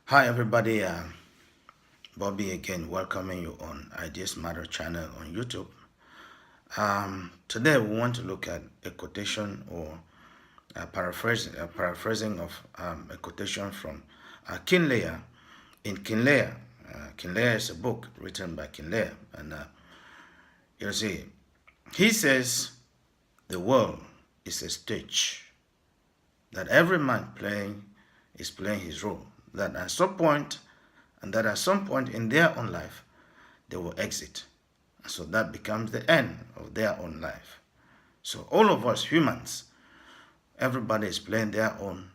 Hi everybody, Bobby again welcoming you on Ideas Matter channel on YouTube. Today we want to look at a quotation or paraphrasing of a quotation from King Lear in King Lear. King Lear is a book written by King Lear, and you'll see, he says the world is a stage that every man is playing his role. That at some point in their own life they will exit. So that becomes the end of their own life. So all of us humans, everybody is playing their own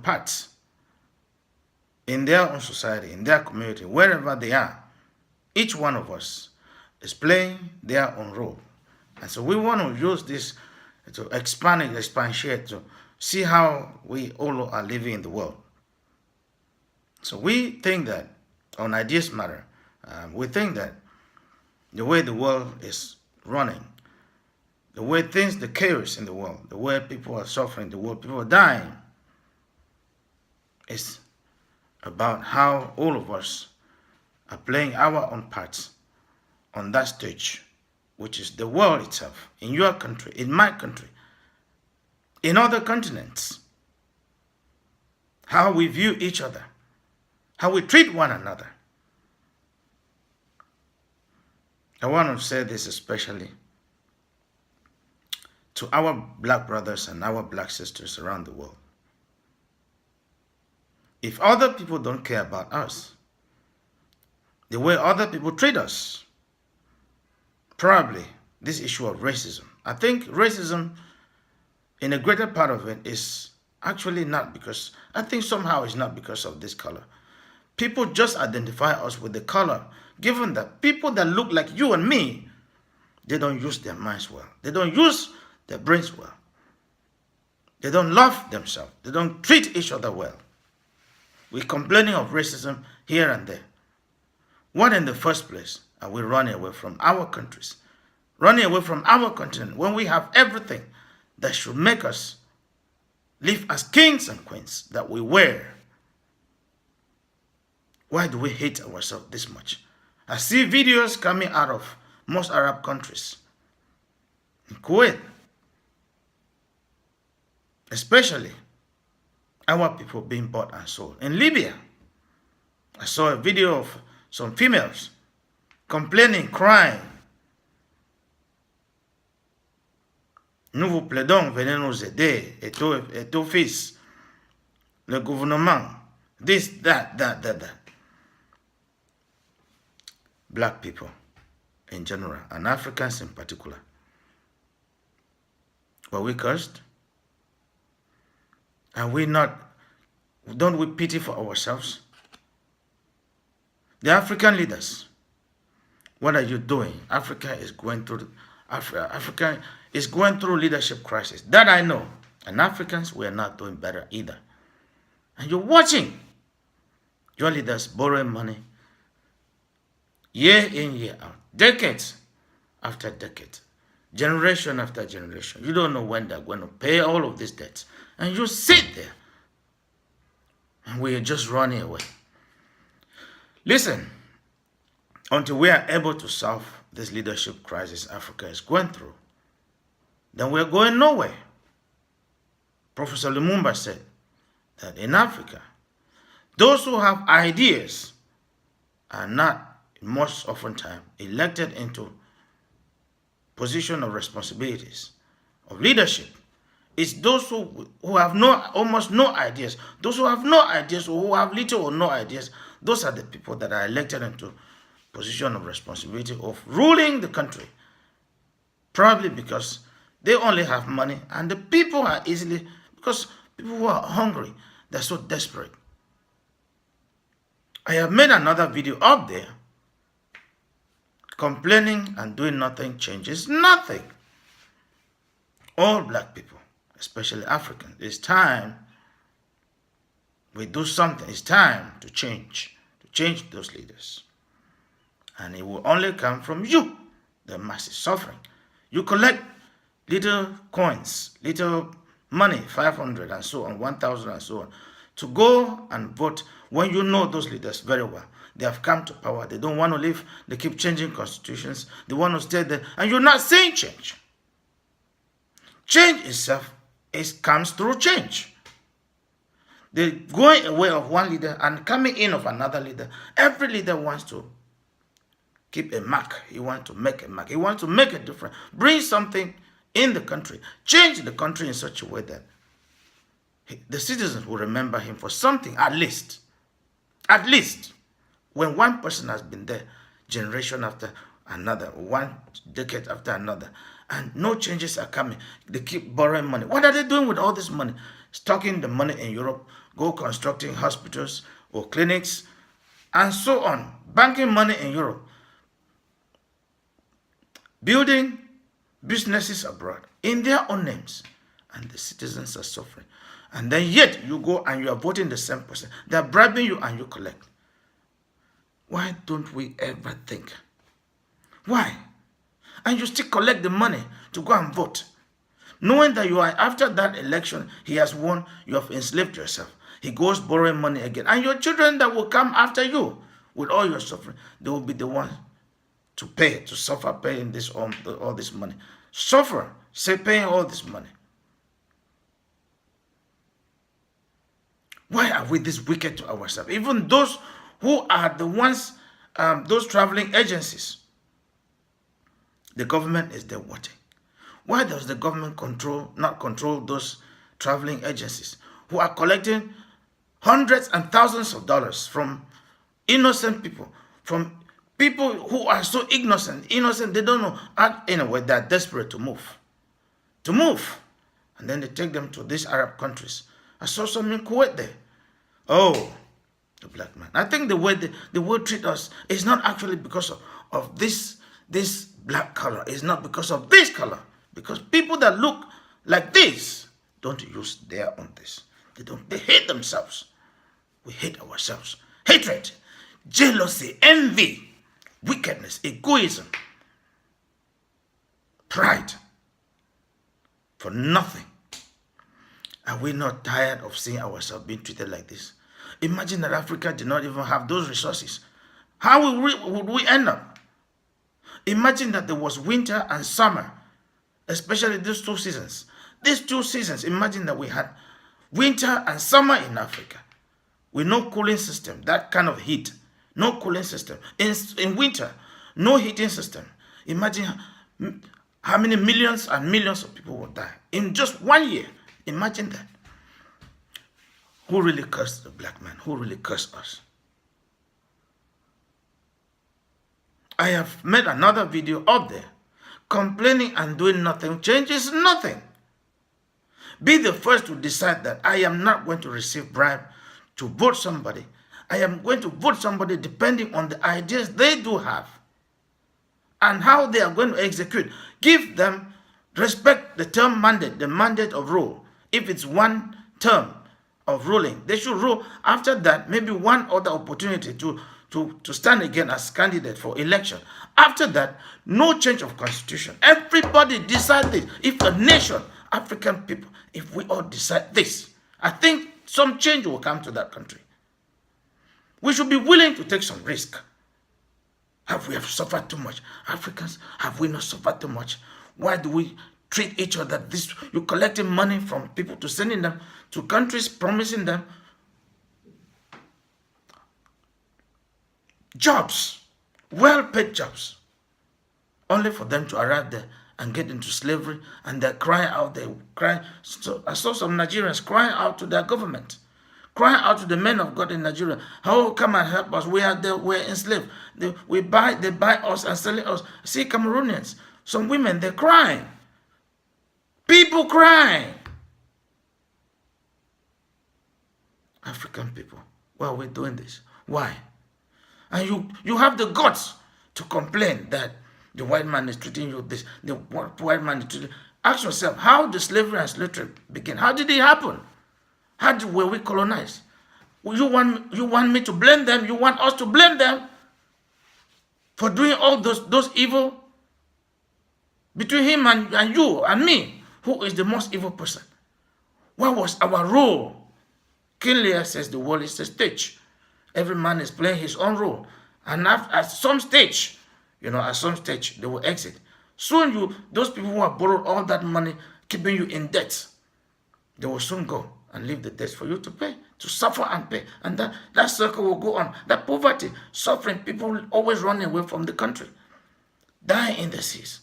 parts in their own society, in their community, wherever they are. Each one of us is playing their own role. And so we want to use this to expatiate, to see how we all are living in the world. So we think that on Ideas Matter, we think that the way the world is running, the way the chaos in the world, the way people are suffering, the way people are dying, is about how all of us are playing our own parts on that stage, which is the world itself, in your country, in my country, in other continents. How we view each other, how we treat one another. I want to say this especially to our black brothers and our black sisters around the world. If other people don't care about us, the way other people treat us, probably this issue of racism. I think racism, in a greater part of it, is actually not because, I think somehow it's not because of this color. People just identify us with the color, given that people that look like you and me, they don't use their minds well. They don't use their brains well. They don't love themselves. They don't treat each other well. We're complaining of racism here and there. What in the first place are we running away from our countries, running away from our continent, when we have everything that should make us live as kings and queens that we were? Why do we hate ourselves this much? I see videos coming out of most Arab countries, in Kuwait, especially our people being bought and sold. In Libya, I saw a video of some females complaining, crying. Nous vous plaidons, venez nous aider, et tout fils, le gouvernement, this, that. Black people in general, and Africans in particular. Were we cursed? And don't we pity for ourselves? The African leaders, what are you doing? Africa is going through leadership crisis. That I know. And Africans, we are not doing better either. And you're watching your leaders borrowing money year in, year out, decades after decades, generation after generation. You don't know when they're going to pay all of these debts. And you sit there, and we are just running away. Listen, until we are able to solve this leadership crisis Africa is going through, then we are going nowhere. Professor Lumumba said that in Africa, those who have ideas are not most often time elected into position of responsibilities, of leadership. It's those who have almost no ideas. Those who have no ideas, or who have little or no ideas, those are the people that are elected into position of responsibility of ruling the country. Probably because they only have money, and the people are because people who are hungry, they're so desperate. I have made another video up there. Complaining and doing nothing changes nothing. All black people, especially Africans, it's time we do something. It's time to change those leaders. And it will only come from you, the masses suffering. You collect little coins, little money, 500 and so on, 1,000 and so on. to go and vote when you know those leaders very well. They have come to power. They don't want to leave. They keep changing constitutions. They want to stay there. And you're not seeing change. Change itself comes through change. The going away of one leader and coming in of another leader. Every leader wants to keep a mark. He wants to make a mark. He wants to make a difference. Bring something in the country. Change the country in such a way that the citizens will remember him for something, at least. At least. When one person has been there, generation after another, one decade after another, and no changes are coming, they keep borrowing money. What are they doing with all this money? Stocking the money in Europe, go constructing hospitals or clinics, and so on. Banking money in Europe. Building businesses abroad in their own names. And the citizens are suffering. And then yet you go and you are voting the same person. They are bribing you and you collect. Why don't we ever think? Why? And you still collect the money to go and vote. Knowing that you are, after that election, he has won, you have enslaved yourself. He goes borrowing money again. And your children that will come after you with all your suffering, they will be the ones to pay, to suffer paying this all this money. Suffer, say paying all this money. Why are we this wicked to ourselves? Even those who are the ones, those traveling agencies, the government is there watching. Why does the government not control those traveling agencies who are collecting hundreds and thousands of dollars from innocent people, from people who are so innocent, they don't know. Anyway, they're desperate to move. And then they take them to these Arab countries. I saw some in Kuwait there. Oh, the black man. I think the way they treat us is not actually because of this black color. It's not because of this color. Because people that look like this don't use their own this. They hate themselves. We hate ourselves. Hatred, jealousy, envy, wickedness, egoism, pride, for nothing. Are we not tired of seeing ourselves being treated like this? Imagine that Africa did not even have those resources. How would we end up? Imagine that there was winter and summer, especially these two seasons. These 2 seasons, imagine that we had winter and summer in Africa with no cooling system, that kind of heat, no cooling system. In winter, no heating system. Imagine how many millions and millions of people would die in just 1 year. Imagine that. Who really cursed the black man? Who really cursed us? I have made another video up there. Complaining and doing nothing changes nothing. Be the first to decide that I am not going to receive bribe to vote somebody. I am going to vote somebody depending on the ideas they do have and how they are going to execute. Give them, respect the term mandate, the mandate of rule. If it's 1 term of ruling, they should rule. After that, maybe one other opportunity to stand again as candidate for election. After that, no change of constitution. Everybody decide this. If a nation, African people, if we all decide this, I think some change will come to that country. We should be willing to take some risk. Have we suffered too much? Africans, have we not suffered too much? Why do we treat each other this? You're collecting money from people to sending them to countries, promising them jobs, well-paid jobs, only for them to arrive there and get into slavery, and they're crying out. So I saw some Nigerians crying out to their government, crying out to the men of God in Nigeria. How come and help us? We're enslaved. They buy us and sell us. See Cameroonians, some women, they're crying. People crying. African people, why are we doing this? Why? And you have the guts to complain that the white man is treating you this, the white man is treating. Ask yourself, how did slavery and slavery begin? How did it happen? Were we colonized? You want me to blame them? You want us to blame them for doing all those evil? Between him and you and me, who is the most evil person? What was our role King Lear says the world is a stage. Every man is playing his own role. And at some stage, at some stage, they will exit. Soon those people who have borrowed all that money, keeping you in debt, they will soon go and leave the debts for you to pay, to suffer and pay. And that circle will go on. That poverty, suffering, people always running away from the country. Die in the seas,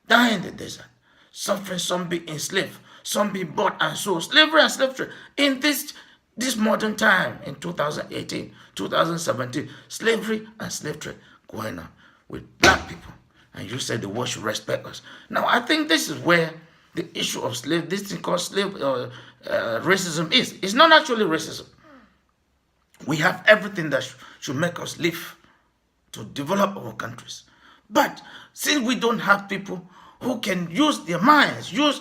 die in the desert, suffering, some be enslaved, some be bought and sold. Slavery and slave trade. In this modern time, in 2018, 2017, slavery and slave trade going on with black people. And you said the world should respect us. Now, I think this is where the issue of this thing called racism is. It's not actually racism. We have everything that should make us live to develop our countries. But since we don't have people who can use their minds, you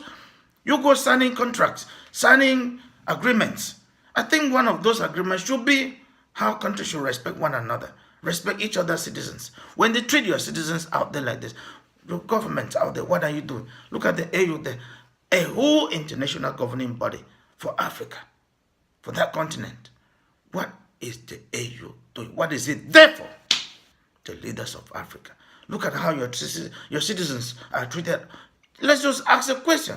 go signing contracts, signing agreements. I think one of those agreements should be how countries should respect one another, respect each other's citizens. When they treat your citizens out there like this, your government out there, what are you doing? Look at the AU there, a whole international governing body for Africa, for that continent. What is the AU doing? What is it there for? The leaders of Africa. Look at how your citizens are treated. Let's just ask a question.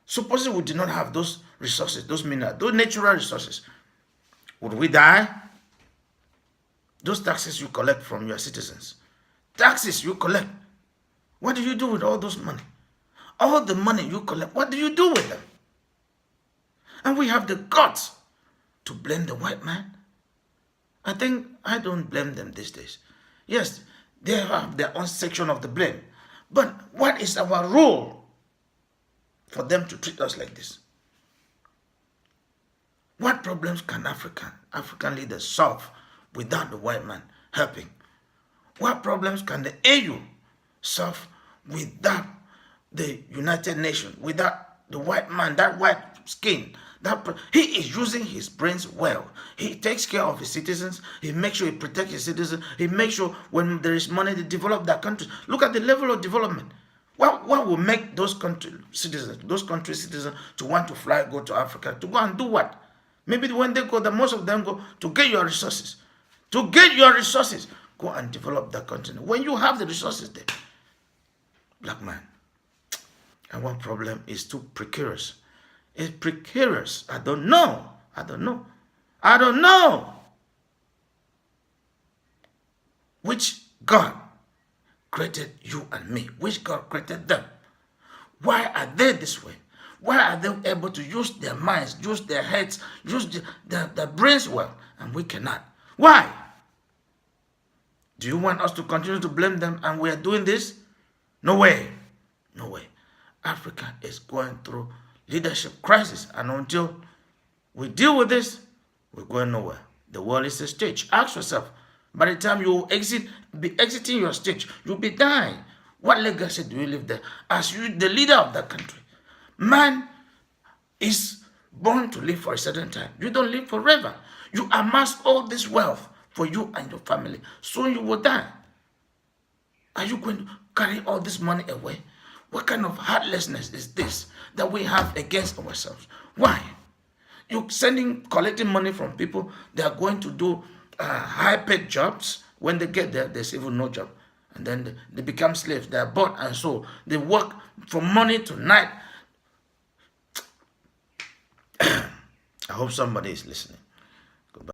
Supposing we did not have those resources, those minerals, those natural resources, would we die? Those taxes you collect from your citizens, taxes you collect, what do you do with all those money? All the money you collect, what do you do with them? And we have the guts to blame the white man. I don't blame them these days. Yes, they have their own section of the blame. But what is our role for them to treat us like this? What problems can African leaders solve without the white man helping? What problems can the AU solve without the United Nations, without the white man, that white skin? He is using his brains well. He takes care of his citizens. He makes sure he protects his citizens. He makes sure when there is money to develop that country. Look at the level of development. What will make those country citizens to want to fly, go to Africa, to go and do what? Maybe when they go, most of them go to get your resources. To get your resources, go and develop that continent. When you have the resources there, black man, and one problem is too precarious. It's precarious. I don't know. Which God created you and me? Which God created them? Why are they this way? Why are they able to use their minds, use their heads, use their brains well, and we cannot? Why? Do you want us to continue to blame them and we are doing this? No way. No way. Africa is going through leadership crisis, and until we deal with this, we're going nowhere. The world is a stage. Ask yourself, by the time you be exiting your stage, you'll be dying. What legacy do you leave there? As you, the leader of that country. Man is born to live for a certain time. You don't live forever. You amass all this wealth for you and your family. Soon you will die. Are you going to carry all this money away? What kind of heartlessness is this that we have against ourselves? Why? You're collecting money from people. They are going to do high-paid jobs. When they get there, there's even no job. And then they become slaves. They are bought and sold. They work from morning to night. I hope somebody is listening.